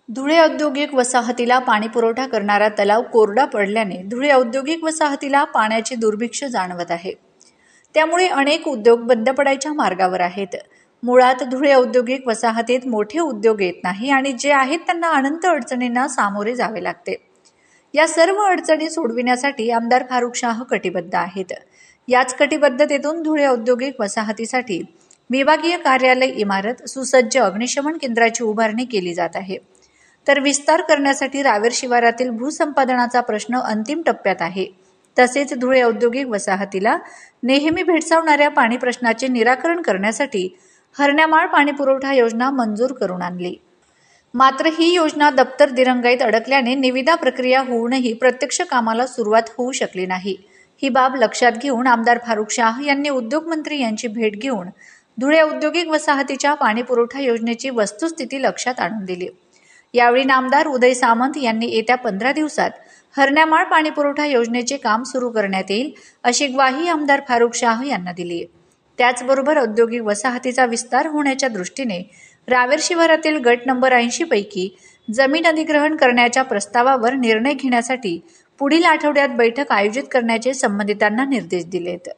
धुळे औद्योगिक वसाहतीला पाणीपुरवठा करणारा तलाव कोरडा पडल्याने धुळे औद्योगिक वसाहतीला पाण्याची दुर्भिक्ष जाणवत आहे। त्यामुळे अनेक उद्योग बंद पडायच्या मार्गावर आहेत। मुळात धुळे औद्योगिक वसाहतीत मोठे उद्योग येत नाही आणि जे आहेत त्यांना अनंत अडचणींना सामोरे जावे लागते। या सर्व अडचणी सोडविण्यासाठी आमदार फारुख शाह कटिबद्ध आहेत। याच कटिबद्धतेतून धुळे औद्योगिक वसाहतीसाठी विभागीय कार्यालय इमारत, सुसज्ज अग्निशमन केंद्राची उभारणी केली जात आहे। तर विस्तार करण्यासाठी रावेर शिवारातील भूसंपादनाचा प्रश्न अंतिम टप्प्यात आहे। तसेच धुळे औद्योगिक वसाहतीला नेहमी भेडसावणाऱ्या पाणी प्रश्नाचे निराकरण करण्यासाठी हरण्यामाळ पाणीपुरवठा योजना मंजूर करून आणली। मात्र ही योजना दप्तर दिरंगाईत अडकल्याने निविदा प्रक्रिया होऊनही प्रत्यक्ष कामाला सुरुवात होऊ शकली नाही। ही बाब लक्षात घेऊन आमदार फारुख शाह यांनी उद्योगमंत्री यांची भेट घेऊन धुळे औद्योगिक वसाहतीच्या पाणीपुरवठा योजनेची वस्तुस्थिती लक्षात आणून दिली। यावेळी नामदार उदय सामंत यांनी येत्या 15 दिवसात हरण्यामाळ पाणीपुरवठा योजनेचे काम सुरू करण्यात येईल अशी ग्वाही आमदार फारुख शाह यांना दिली। त्याचबरोबर औद्योगिक वसाहतीचा विस्तार होण्याच्या दृष्टीने रावेर शिवारातील गट नंबर 80 पैकी जमीन अधिग्रहण करण्याच्या प्रस्तावावर निर्णय घेण्यासाठी पुढील आठवड्यात बैठक आयोजित करण्याचे संबंधितांना निर्देश दिलेत।